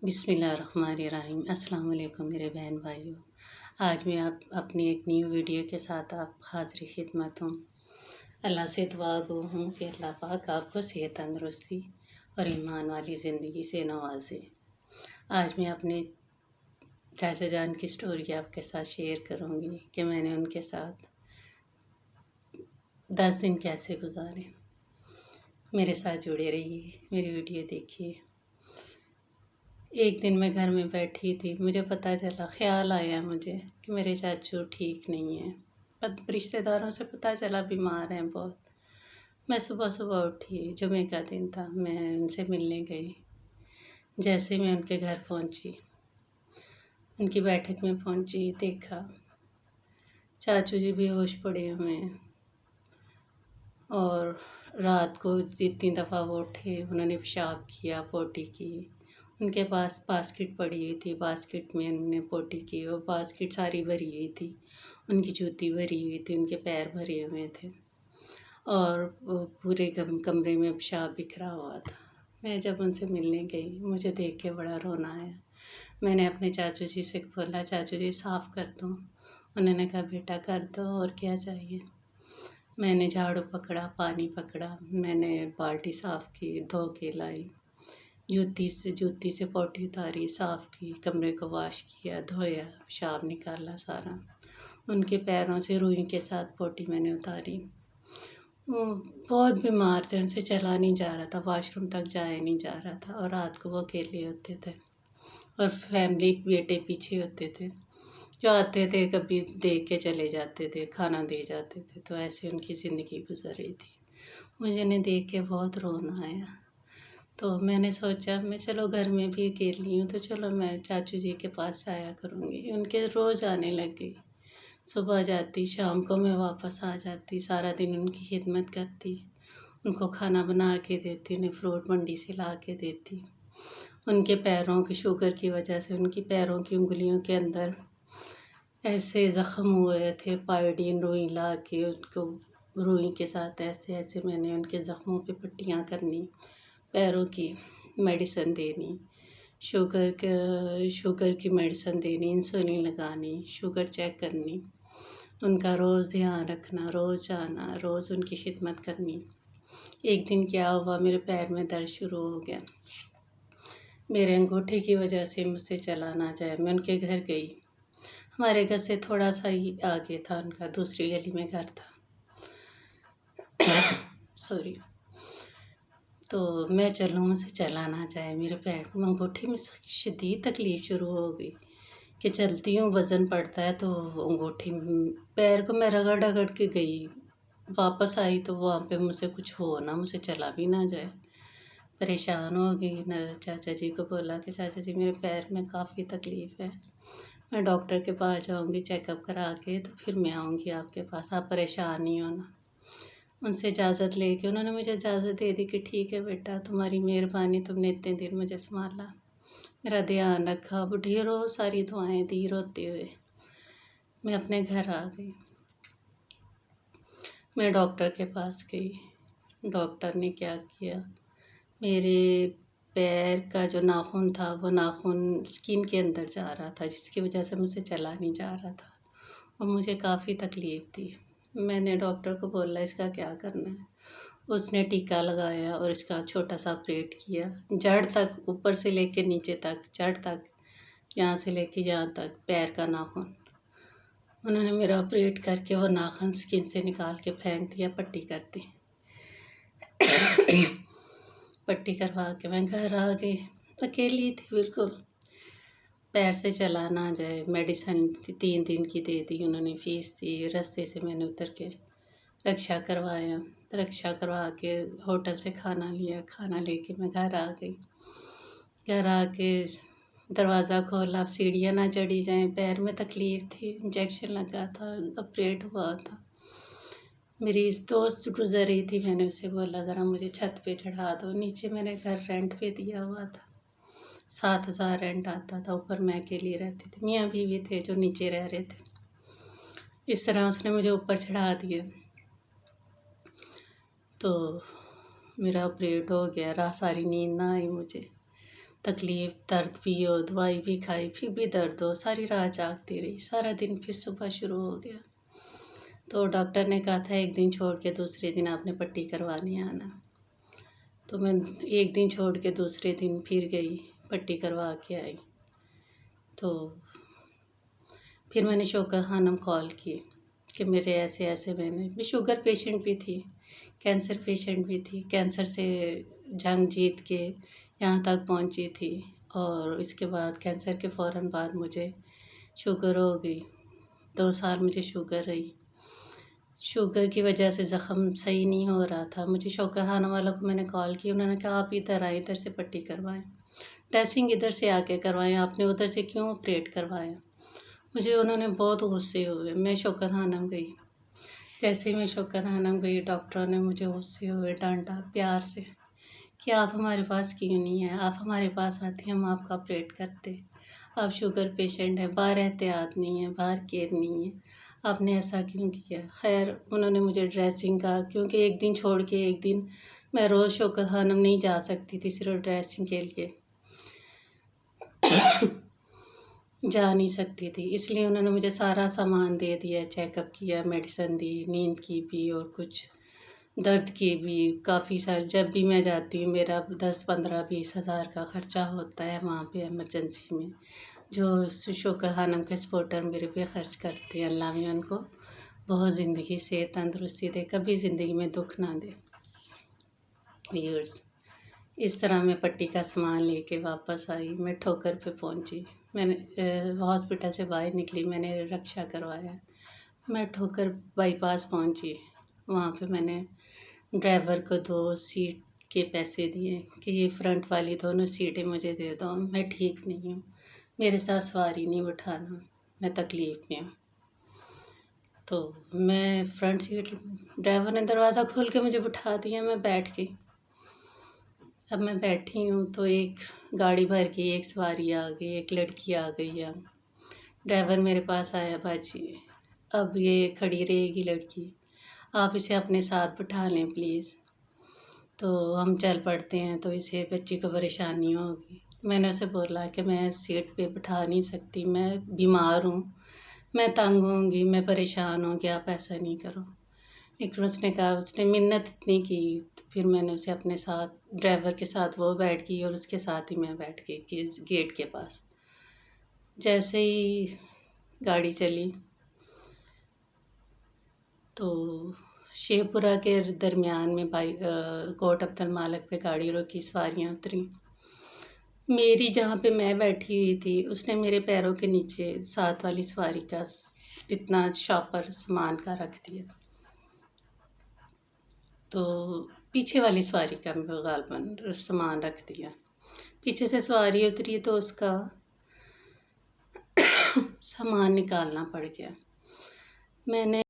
बिस्मिल्लाहिर्रहमानिर्रहीम। अस्सलाम वालेकुम मेरे बहन भाइयों। आज मैं अपनी एक न्यू वीडियो के साथ आप हाज़िर खिदमत हूँ। अल्लाह से दुआ गो हूँ कि अल्लाह पाक आपको सेहत तंदुरुस्ती और ईमान वाली ज़िंदगी से नवाजे। आज मैं अपने चाचा जान की स्टोरी आपके साथ शेयर करूँगी कि मैंने उनके साथ 10 दिन कैसे गुजारे। मेरे साथ जुड़े रहिए, मेरी वीडियो देखिए। एक दिन मैं घर में बैठी थी, मुझे पता चला, ख्याल आया मुझे कि मेरे चाचू ठीक नहीं हैं। रिश्तेदारों से पता चला बीमार हैं बहुत। मैं सुबह सुबह उठी, जुमे का दिन था, मैं उनसे मिलने गई। जैसे मैं उनके घर पहुंची, उनकी बैठक में पहुंची, देखा चाचू जी बेहोश पड़े हुए हैं और रात को जितनी दफ़ा वो उठे उन्होंने पेशाब किया, पोटी की। उनके पास बास्केट पड़ी हुई थी, बास्केट में उन्होंने पोटी की और बास्केट सारी भरी हुई थी। उनकी जूती भरी हुई थी, उनके पैर भरे हुए थे और पूरे कमरे में पेशाब बिखरा हुआ था। मैं जब उनसे मिलने गई, मुझे देख के बड़ा रोना आया। मैंने अपने चाचू जी से बोला, चाचू जी साफ़ कर दो। उन्होंने कहा, बेटा कर दो, और क्या चाहिए। मैंने झाड़ू पकड़ा, पानी पकड़ा, मैंने बाल्टी साफ़ की, धो के लाई। जूती से पोटी उतारी, साफ़ की, कमरे को वॉश किया, धोया, पेशाब निकाला सारा। उनके पैरों से रुई के साथ पोटी मैंने उतारी। वो बहुत बीमार थे, उनसे चला नहीं जा रहा था, वॉशरूम तक जाया नहीं जा रहा था और रात को वो अकेले होते थे और फैमिली बेटे पीछे होते थे जो आते थे, कभी देख के चले जाते थे, खाना दे जाते थे। तो ऐसे उनकी ज़िंदगी गुजर रही थी। मुझे उन्हें देख के बहुत रोना आया। तो मैंने सोचा, मैं चलो घर में भी अकेली हूँ तो चलो मैं चाचू जी के पास आया करूँगी। उनके रोज़ आने लग गई। सुबह जाती, शाम को मैं वापस आ जाती, सारा दिन उनकी खिदमत करती, उनको खाना बना के देती, उन्हें फ्रूट मंडी से ला के देती। उनके पैरों की शुगर की वजह से उनकी पैरों की उंगलियों के अंदर ऐसे ज़ख़म हुए थे, पायोडीन रुई ला के उनको रुई के साथ ऐसे ऐसे मैंने उनके ज़ख़्मों पे पट्टियाँ करनी, पैरों की मेडिसिन देनी, शुगर की मेडिसिन देनी, इंसुलिन लगानी, शुगर चेक करनी, उनका रोज़ ध्यान रखना, रोज़ जाना, रोज़ उनकी खिदमत करनी। एक दिन क्या हुआ, मेरे पैर में दर्द शुरू हो गया। मेरे अंगूठे की वजह से मुझसे चला ना जाए। मैं उनके घर गई। हमारे घर से थोड़ा सा ही आगे था उनका, दूसरी गली में घर था। सॉरी। तो मैं चलूँ, मुझसे चला ना जाए, मेरे पैर अंगूठे में शदीद तकलीफ़ शुरू हो गई कि चलती हूँ, वज़न पड़ता है तो अंगूठे पैर को मैं रगड़ रगड़ के गई। वापस आई तो वहाँ पे मुझसे कुछ हो ना, मुझसे चला भी ना जाए। परेशान हो गई न, चाचा जी को बोला कि चाचा जी मेरे पैर में काफ़ी तकलीफ़ है, मैं डॉक्टर के पास जाऊँगी, चेकअप करा के तो फिर मैं आऊँगी आपके पास, आप परेशान नहीं होना। उनसे इजाज़त लेके उन्होंने मुझे इजाज़त दे दी कि ठीक है बेटा, तुम्हारी मेहरबानी, तुमने इतने दिन मुझे संभाला, मेरा ध्यान रखा। अब ढेरों सारी दुआएं दी रोते हुए। मैं अपने घर आ गई। मैं डॉक्टर के पास गई। डॉक्टर ने क्या किया, मेरे पैर का जो नाखून था वो नाखून स्किन के अंदर जा रहा था, जिसकी वजह से मुझसे चला नहीं जा रहा था और मुझे काफ़ी तकलीफ़ थी। मैंने डॉक्टर को बोला इसका क्या करना है। उसने टीका लगाया और इसका छोटा सा ऑपरेट किया, जड़ तक, ऊपर से लेके नीचे तक, जड़ तक, यहाँ से लेके यहाँ तक, पैर का नाखून। उन्होंने मेरा ऑपरेट करके वो नाखून स्किन से निकाल के फेंक दिया, पट्टी कर दी। पट्टी करवा के मैं घर आ गई। अकेली थी बिल्कुल, पैर से चला ना जाए। मेडिसिन 3 दिन की दे दी उन्होंने, फ़ीस दी। रास्ते से मैंने उतर के रक्षा करवाया, रक्षा करवा के होटल से खाना लिया, खाना लेके मैं घर आ गई। घर आके दरवाज़ा खोला, अब सीढ़ियाँ ना चढ़ी जाएं, पैर में तकलीफ़ थी, इंजेक्शन लगा था, ऑपरेट हुआ था। मेरी इस दोस्त गुज़र रही थी, मैंने उससे बोला ज़रा मुझे छत पे चढ़ा दो। नीचे मैंने घर रेंट पे दिया हुआ था, 7,000 रेंट आता था। ऊपर मैं अकेली रहती थी, मियाँ बीवी थे जो नीचे रह रहे थे। इस तरह उसने मुझे ऊपर चढ़ा दिया। तो मेरा ऑपरेट हो गया, रात सारी नींद ना आई मुझे। तकलीफ़ दर्द भी हो, दवाई भी खाई, फिर भी दर्द हो, सारी रात जागती रही। सारा दिन फिर सुबह शुरू हो गया। तो डॉक्टर ने कहा था एक दिन छोड़ के दूसरे दिन आपने पट्टी करवाने आना। तो मैं एक दिन छोड़ के दूसरे दिन फिर गई, पट्टी करवा के आई। तो फिर मैंने शौकत खानम कॉल की कि मेरे ऐसे मैं शुगर पेशेंट भी थी, कैंसर पेशेंट भी थी, कैंसर से जंग जीत के यहाँ तक पहुँची थी। और इसके बाद कैंसर के फ़ौरन बाद मुझे शुगर हो गई। 2 साल मुझे शुगर रही। शुगर की वजह से ज़ख़म सही नहीं हो रहा था। मुझे शौकत खानम वालों को मैंने कॉल की, उन्होंने कहा आप इधर आएँ, इधर से पट्टी करवाएँ, ड्रेसिंग इधर से आके करवाएँ, आपने उधर से क्यों ऑपरेट करवाया। मुझे उन्होंने बहुत गुस्से हुए। मैं शौकत खानम गई। जैसे ही मैं शौकत खानम गई, डॉक्टरों ने मुझे गुस्से हुए डांटा प्यार से कि आप हमारे पास क्यों नहीं है, आप हमारे पास आती, हम आपका ऑपरेट करते। आप शुगर पेशेंट हैं, बाहर एहतियात नहीं है, बाहर केयर नहीं है, आपने ऐसा क्यों किया। खैर उन्होंने मुझे ड्रेसिंग का, क्योंकि एक दिन छोड़ के एक दिन मैं रोज़ शौकत खानम नहीं जा सकती थी सिर्फ ड्रेसिंग के लिए जा नहीं सकती थी, इसलिए उन्होंने मुझे सारा सामान दे दिया, चेकअप किया, मेडिसिन दी, नींद की भी और कुछ दर्द की भी, काफ़ी सारी। जब भी मैं जाती हूँ मेरा 10, 15, 20 हज़ार का ख़र्चा होता है वहाँ पे इमरजेंसी में, जो शौकत खानम के सपोर्टर मेरे पे ख़र्च करते हैं। अल्लाह में उनको बहुत ज़िंदगी से तंदुरुस्ती दे, कभी ज़िंदगी में दुख ना दे। व्यूअर्स, इस तरह मैं पट्टी का सामान लेके वापस आई। मैं ठोकर पे पहुंची। मैंने हॉस्पिटल से बाहर निकली, मैंने रक्षा करवाया। मैं ठोकर बाईपास पहुंची। वहाँ पे मैंने ड्राइवर को 2 सीट के पैसे दिए कि ये फ्रंट वाली दोनों सीटें मुझे दे दो, मैं ठीक नहीं हूँ, मेरे साथ सवारी नहीं बिठाना, मैं तकलीफ़ में हूँ। तो मैं फ्रंट सीट, ड्राइवर ने दरवाज़ा खोल के मुझे बिठा दिया, मैं बैठ गई। अब मैं बैठी हूँ तो एक गाड़ी भर के एक सवारी आ गई, एक लड़की आ गई है। ड्राइवर मेरे पास आया, बाजी अब ये खड़ी रहेगी लड़की, आप इसे अपने साथ बिठा लें प्लीज़। तो हम चल पड़ते हैं, तो इसे बच्ची को परेशानी होगी। मैंने उसे बोला कि मैं सीट पे बिठा नहीं सकती, मैं बीमार हूँ, मैं तंग होंगी, मैं परेशान हूँ कि आप ऐसा नहीं करो। लेकिन उसने कहा, उसने मिन्नत इतनी की, फिर मैंने उसे अपने साथ, ड्राइवर के साथ वो बैठ गई और उसके साथ ही मैं बैठ गई कि गेट के पास। जैसे ही गाड़ी चली तो शेखपुरा के दरमियान में कोट अब्दुल मालिक पे गाड़ी रोकी, सवारियाँ उतरी। मेरी जहाँ पे मैं बैठी हुई थी उसने मेरे पैरों के नीचे साथ वाली सवारी का इतना शॉपर सामान का रख दिया। तो पीछे वाली सवारी का गालबन सामान रख दिया। पीछे से सवारी उतरी तो उसका सामान निकालना पड़ गया। मैंने